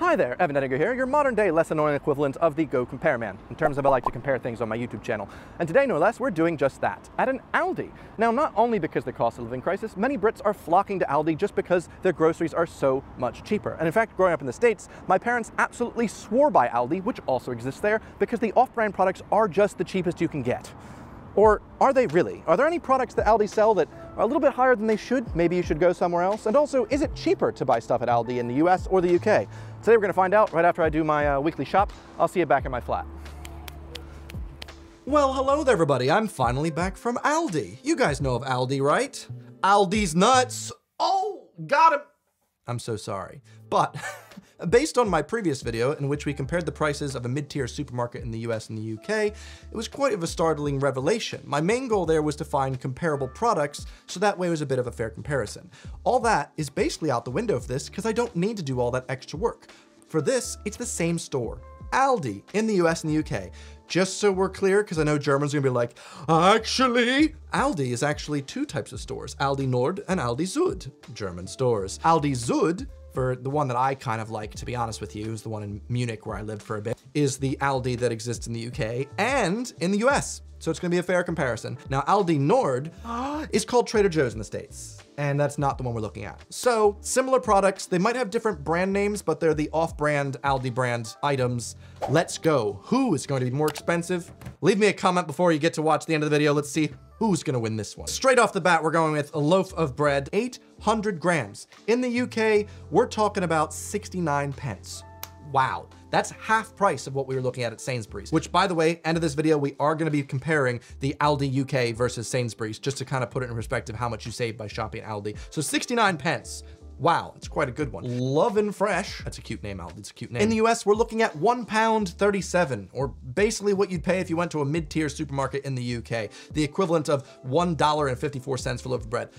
Hi there, Evan Edinger here, your modern day less annoying equivalent of the Go Compare Man, in terms of I like to compare things on my YouTube channel. And today, no less, we're doing just that, at an Aldi. Now, not only because of the cost of living crisis, many Brits are flocking to Aldi just because their groceries are so much cheaper. And in fact, growing up in the States, my parents absolutely swore by Aldi, which also exists there, because the off-brand products are just the cheapest you can get. Or are they really? Are there any products that Aldi sell that are a little bit higher than they should? Maybe you should go somewhere else. And also, is it cheaper to buy stuff at Aldi in the US or the UK? Today we're gonna find out right after I do my weekly shop. I'll see you back in my flat. Well, hello there, everybody. I'm finally back from Aldi. You guys know of Aldi, right? Aldi's nuts. Oh, got him. I'm so sorry. But based on my previous video in which we compared the prices of a mid-tier supermarket in the US and the UK, it was quite of a startling revelation. My main goal there was to find comparable products, so that way it was a bit of a fair comparison. All that is basically out the window for this because I don't need to do all that extra work. For this, it's the same store, Aldi, in the US and the UK. Just so we're clear, because I know Germans are gonna be like, actually, Aldi is actually two types of stores, Aldi Nord and Aldi Süd, German stores. Aldi Süd, for the one that I kind of like, to be honest with you, is the one in Munich where I lived for a bit, is the Aldi that exists in the UK and in the US. So it's gonna be a fair comparison. Now, Aldi Nord is called Trader Joe's in the States, and that's not the one we're looking at. So similar products, they might have different brand names, but they're the off-brand Aldi brand items. Let's go. Who is going to be more expensive? Leave me a comment before you get to watch the end of the video. Let's see who's gonna win this one. Straight off the bat, we're going with a loaf of bread, 800 grams. In the UK, we're talking about 69 pence. Wow, that's half price of what we were looking at Sainsbury's, which, by the way, end of this video, we are gonna be comparing the Aldi UK versus Sainsbury's, just to kind of put it in perspective how much you save by shopping at Aldi. So 69 pence. Wow, it's quite a good one. Love and Fresh. That's a cute name, Aldi, it's a cute name. In the US, we're looking at £1.37, or basically what you'd pay if you went to a mid-tier supermarket in the UK, the equivalent of $1.54 for a loaf of bread.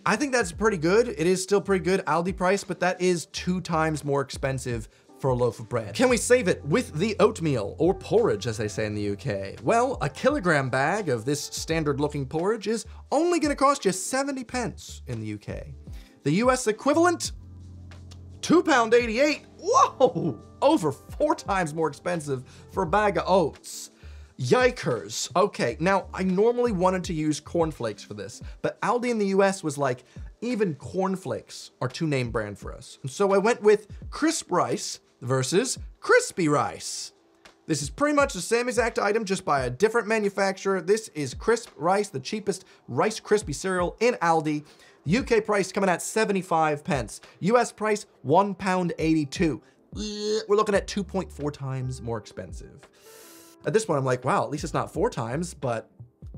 I think that's pretty good. It is still pretty good Aldi price, but that is 2 times more expensive for a loaf of bread. Can we save it with the oatmeal, or porridge as they say in the UK? Well, a kilogram bag of this standard looking porridge is only gonna cost you 70 pence in the UK. The US equivalent, £2.88. Whoa, over 4 times more expensive for a bag of oats. Yikers. Okay, now I normally wanted to use cornflakes for this, but Aldi in the US was like, even cornflakes are too name brand for us. And so I went with crisp rice versus crispy rice. This is pretty much the same exact item, just by a different manufacturer. This is crisp rice, the cheapest Rice Krispie cereal in Aldi. UK price coming at 75 pence. US price, £1.82. We're looking at 2.4 times more expensive. At this point, I'm like, wow, at least it's not 4 times, but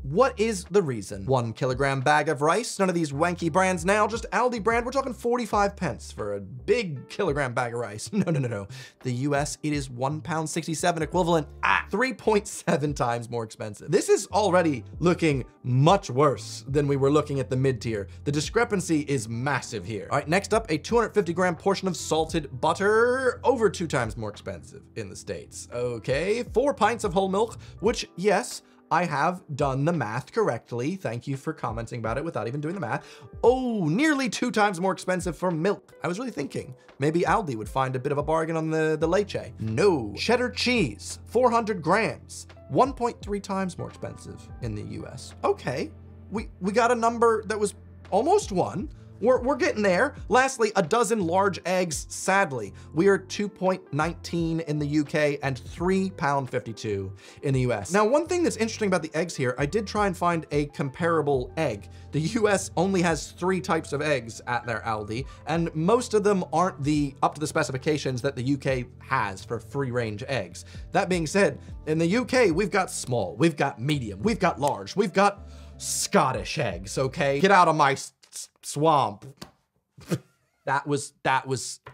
what is the reason? 1 kilogram bag of rice, none of these wanky brands now, just Aldi brand, we're talking 45 pence for a big kilogram bag of rice. No. The US, it is £1.67 equivalent, 3.7 times more expensive. This is already looking much worse than we were looking at the mid-tier. The discrepancy is massive here. All right, next up, a 250 gram portion of salted butter, over 2 times more expensive in the States. Okay, 4 pints of whole milk, which, yes, I have done the math correctly. Thank you for commenting about it without even doing the math. Oh, nearly 2 times more expensive for milk. I was really thinking maybe Aldi would find a bit of a bargain on the leche. No. Cheddar cheese, 400 grams, 1.3 times more expensive in the US. Okay, we got a number that was almost 1. We're getting there. Lastly, a dozen large eggs, sadly. We are 2.19 in the UK and £3.52 in the US. Now, one thing that's interesting about the eggs here, I did try and find a comparable egg. The US only has 3 types of eggs at their Aldi, and most of them aren't up to the specifications that the UK has for free-range eggs. That being said, in the UK, we've got small, we've got medium, we've got large, we've got Scottish eggs, okay? Get out of my swamp. That was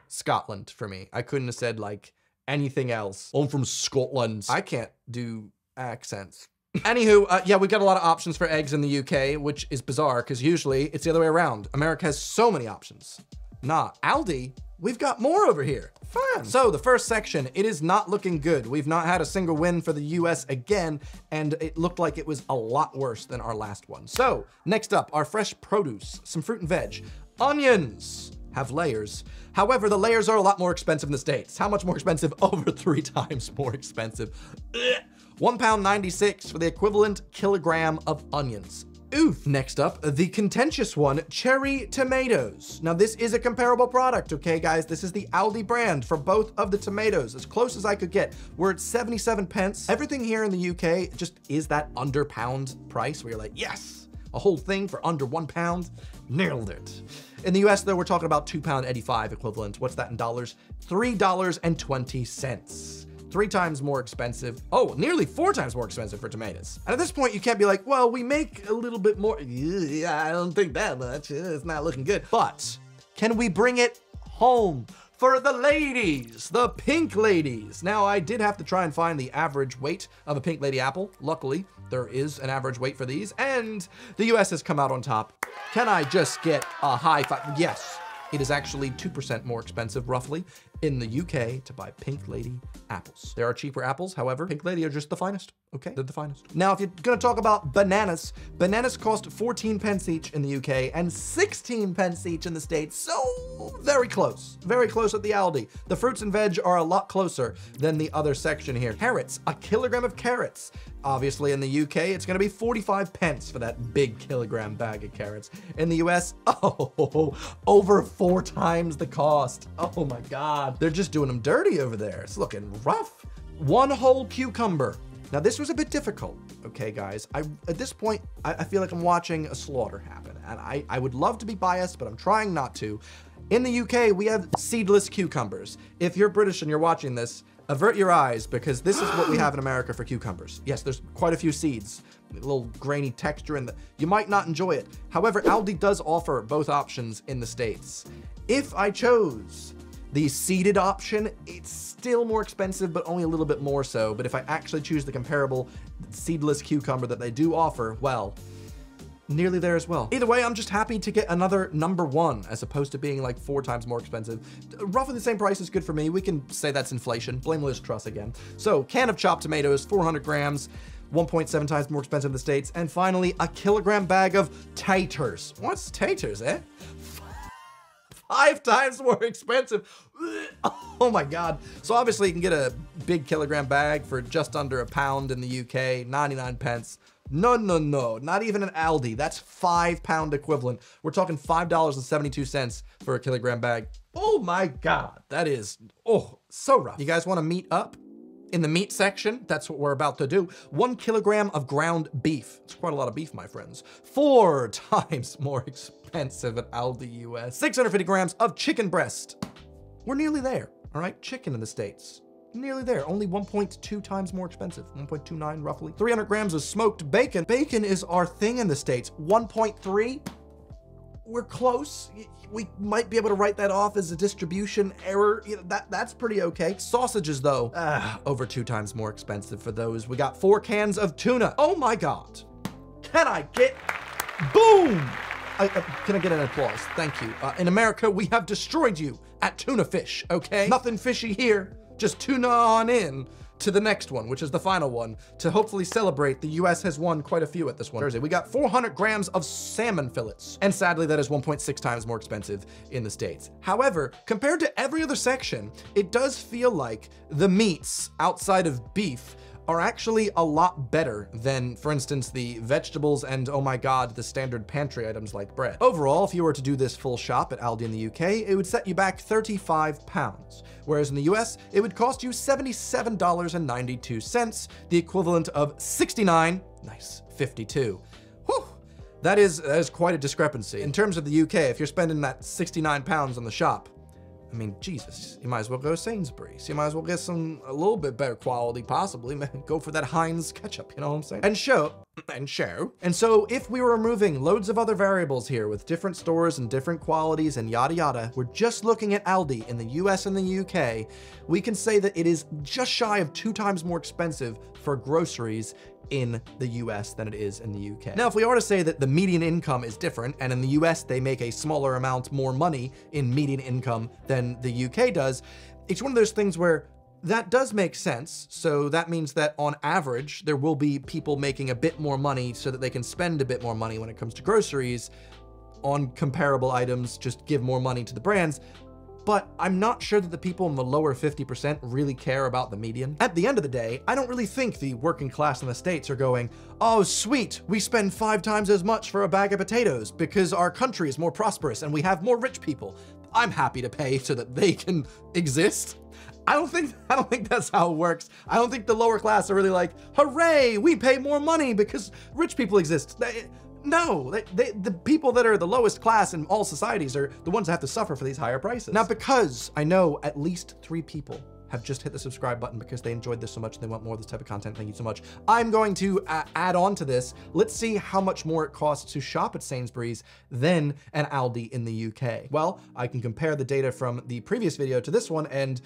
Scotland for me. I couldn't have said like anything else. I'm from Scotland. I can't do accents. Anywho, yeah, we got a lot of options for eggs in the UK, which is bizarre because usually it's the other way around. America has so many options. Nah, Aldi, we've got more over here. Fun. So the first section, it is not looking good. We've not had a single win for the US again, and it looked like it was a lot worse than our last one. So next up, our fresh produce, some fruit and veg, onions, have layers. However, the layers are a lot more expensive in the States. How much more expensive? Over 3 times more expensive. £1.96 for the equivalent kilogram of onions. Oof. Next up, the contentious one, cherry tomatoes. Now this is a comparable product, okay guys? This is the Aldi brand for both of the tomatoes, as close as I could get. We're at 77 pence. Everything here in the UK just is that under pound price where you're like, yes, a whole thing for under £1. Nailed it. In the US though, we're talking about £2.85 equivalent. What's that in dollars? $3.20. 3 times more expensive. Oh, nearly 4 times more expensive for tomatoes. And at this point, you can't be like, well, we make a little bit more. Yeah, I don't think that much. It's not looking good. But can we bring it home for the ladies, the pink ladies? Now, I did have to try and find the average weight of a pink lady apple. Luckily, there is an average weight for these, and the US has come out on top. Can I just get a high five? Yes. It is actually 2% more expensive, roughly, in the UK to buy Pink Lady apples. There are cheaper apples, however, Pink Lady are just the finest, okay? They're the finest. Now, if you're gonna talk about bananas, bananas cost 14 pence each in the UK and 16 pence each in the States, so very close at the Aldi. The fruits and veg are a lot closer than the other section here. Carrots, a kilogram of carrots. Obviously, in the UK, it's gonna be 45 pence for that big kilogram bag of carrots. In the US, over 4 times the cost. Oh my God. They're just doing them dirty over there. It's looking rough. 1 whole cucumber. Now, this was a bit difficult, okay, guys? At this point, I feel like I'm watching a slaughter happen, and I would love to be biased, but I'm trying not to. In the UK, we have seedless cucumbers. If you're British and you're watching this, avert your eyes, because this is what we have in America for cucumbers. Yes, there's quite a few seeds, a little grainy texture, and you might not enjoy it. However, Aldi does offer both options in the States. If I chose the seeded option, it's still more expensive, but only a little bit more so. But if I actually choose the comparable seedless cucumber that they do offer, well, nearly there as well. Either way, I'm just happy to get another #1 as opposed to being like 4 times more expensive. Roughly the same price is good for me. We can say that's inflation. Blame Liz Truss again. So, can of chopped tomatoes, 400 grams, 1.7 times more expensive in the States. And finally, a kilogram bag of taters. What's taters, eh? 5 times more expensive. Oh my God. So obviously you can get a big kilogram bag for just under £1 in the UK, 99 pence. No, not even an Aldi. That's £5 equivalent. We're talking $5.72 for a kilogram bag. Oh my God. That is, so rough. You guys want to meet up? In the meat section, that's what we're about to do. 1 kilogram of ground beef. It's quite a lot of beef, my friends. 4 times more expensive at Aldi US. 650 grams of chicken breast. We're nearly there, all right? Chicken in the States. Nearly there, only 1.2 times more expensive, 1.29 roughly. 300 grams of smoked bacon. Bacon is our thing in the States. 1.3. We're close. We might be able to write that off as a distribution error. You know, that's pretty okay. Sausages though, over 2 times more expensive for those. We got 4 cans of tuna. Oh my God. Can I get, boom. Can I get an applause? Thank you. In America, we have destroyed you at tuna fish, okay? Nothing fishy here. Just tuna on in to the next one, which is the final one, to hopefully celebrate. The US has won quite a few at this one. Thursday, we got 400 grams of salmon fillets. And sadly, that is 1.6 times more expensive in the States. However, compared to every other section, it does feel like the meats outside of beef are actually a lot better than, for instance, the vegetables and, oh my God, the standard pantry items like bread. Overall, if you were to do this full shop at Aldi in the UK, it would set you back £35. Whereas in the US, it would cost you $77.92, the equivalent of $69.52. Whew. That is quite a discrepancy. In terms of the UK, if you're spending that £69 on the shop, I mean, Jesus, you might as well go to Sainsbos. You might as well get a little bit better quality, possibly. Go for that Heinz ketchup, you know what I'm saying? And so if we were removing loads of other variables here with different stores and different qualities and yada yada, we're just looking at Aldi in the US and the UK, we can say that it is just shy of 2 times more expensive for groceries in the US than it is in the UK. Now, if we are to say that the median income is different, and in the US they make a smaller amount more money in median income than the UK does, it's one of those things where that does make sense. So that means that on average, there will be people making a bit more money so that they can spend a bit more money when it comes to groceries. on comparable items, just give more money to the brands. But I'm not sure that the people in the lower 50% really care about the median. At the end of the day, I don't really think the working class in the States are going, oh sweet, we spend 5 times as much for a bag of potatoes because our country is more prosperous and we have more rich people. I'm happy to pay so that they can exist. I don't think that's how it works. I don't think the lower class are really like, hooray, we pay more money because rich people exist. No, the people that are the lowest class in all societies are the ones that have to suffer for these higher prices. Now, because I know at least 3 people have just hit the subscribe button because they enjoyed this so much and they want more of this type of content, thank you so much. I'm going to add on to this. Let's see how much more it costs to shop at Sainsbury's than an Aldi in the UK. Well, I can compare the data from the previous video to this one and,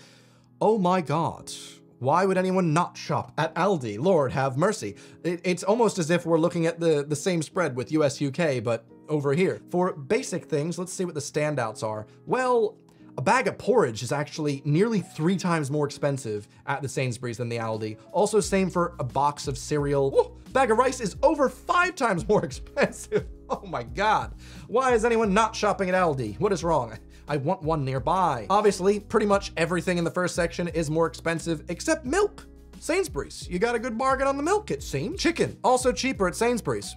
oh my God. Why would anyone not shop at Aldi? Lord have mercy. It's almost as if we're looking at the same spread with US, UK, but over here. For basic things, let's see what the standouts are. Well, a bag of porridge is actually nearly 3 times more expensive at the Sainsbury's than the Aldi. Also same for a box of cereal. Whoa, bag of rice is over 5 times more expensive. Oh my God. Why is anyone not shopping at Aldi? What is wrong? I want one nearby. Obviously, pretty much everything in the first section is more expensive except milk. Sainsbury's, you got a good bargain on the milk, it seems. Chicken, also cheaper at Sainsbury's.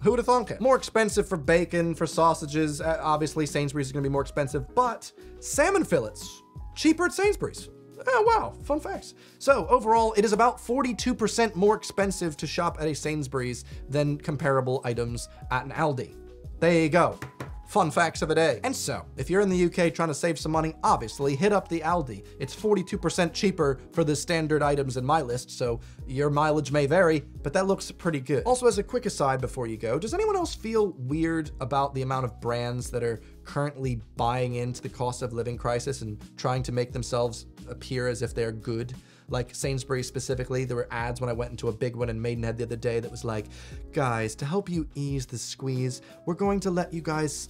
Who would have thunk it? More expensive for bacon, for sausages. Obviously, Sainsbury's is gonna be more expensive, but salmon fillets, cheaper at Sainsbury's. Oh, wow, fun facts. So overall, it is about 42% more expensive to shop at a Sainsbury's than comparable items at an Aldi. There you go. Fun facts of the day. And so, if you're in the UK trying to save some money, obviously hit up the Aldi. It's 42% cheaper for the standard items in my list, so your mileage may vary, but that looks pretty good. Also, as a quick aside before you go, does anyone else feel weird about the amount of brands that are currently buying into the cost of living crisis and trying to make themselves appear as if they're good? Like Sainsbury's specifically, there were ads when I went into a big one in Maidenhead the other day that was like, guys, to help you ease the squeeze, we're going to let you guys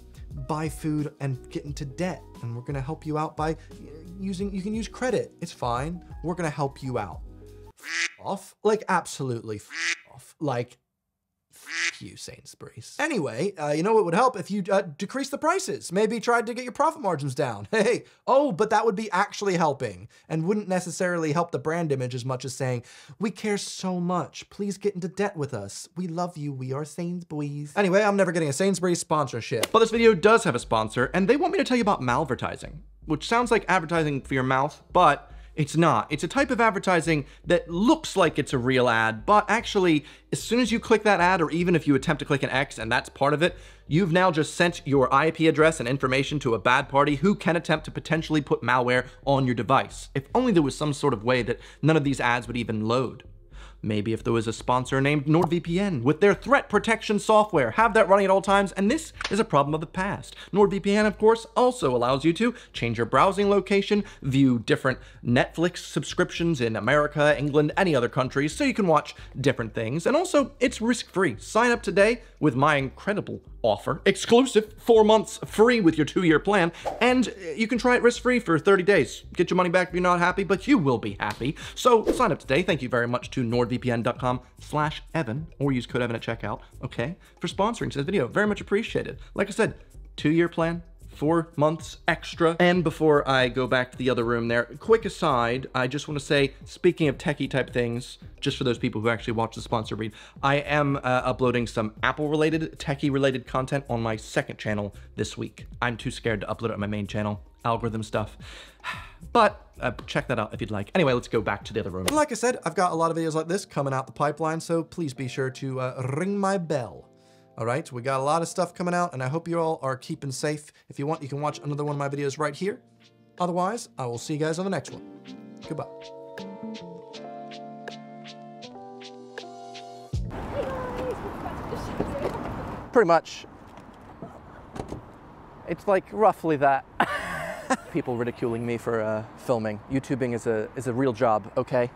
buy food and get into debt. And we're gonna help you out by you can use credit. It's fine. We're gonna help you out. Off? Like, absolutely off. Like, you, Sainsbury's. Anyway, you know what would help if you decrease the prices? Maybe try to get your profit margins down. Hey, oh, but that would be actually helping and wouldn't necessarily help the brand image as much as saying, we care so much. Please get into debt with us. We love you. We are Sainsbury's. Anyway, I'm never getting a Sainsbury's sponsorship. But this video does have a sponsor, and they want me to tell you about malvertising, which sounds like advertising for your mouth, but it's not. It's a type of advertising that looks like it's a real ad, but actually, as soon as you click that ad, or even if you attempt to click an X and that's part of it, you've now just sent your IP address and information to a bad party who can attempt to potentially put malware on your device. If only there was some sort of way that none of these ads would even load. Maybe if there was a sponsor named NordVPN with their threat protection software, have that running at all times, and this is a problem of the past. NordVPN, of course, also allows you to change your browsing location, view different Netflix subscriptions in America, England, any other countries, so you can watch different things. And also, it's risk-free. Sign up today with my incredible offer, exclusive 4 months free with your 2-year plan, and you can try it risk-free for 30 days. Get your money back if you're not happy, but you will be happy. So sign up today. Thank you very much to nordvpn.com/Evan, or use code Evan at checkout, okay, for sponsoring today's video. Very much appreciated. Like I said, 2-year plan, 4 months extra. And before I go back to the other room there, quick aside, I just want to say, speaking of techie type things, just for those people who actually watch the sponsor read, I am uploading some Apple related, techie related content on my second channel this week. I'm too scared to upload it on my main channel, algorithm stuff. But check that out if you'd like. Anyway, let's go back to the other room. Like I said, I've got a lot of videos like this coming out the pipeline, so please be sure to ring my bell. All right, we got a lot of stuff coming out, and I hope you all are keeping safe. If you want, you can watch another one of my videos right here. Otherwise, I will see you guys on the next one. Goodbye. Pretty much. It's like roughly that. People ridiculing me for filming. YouTubing is a real job, okay?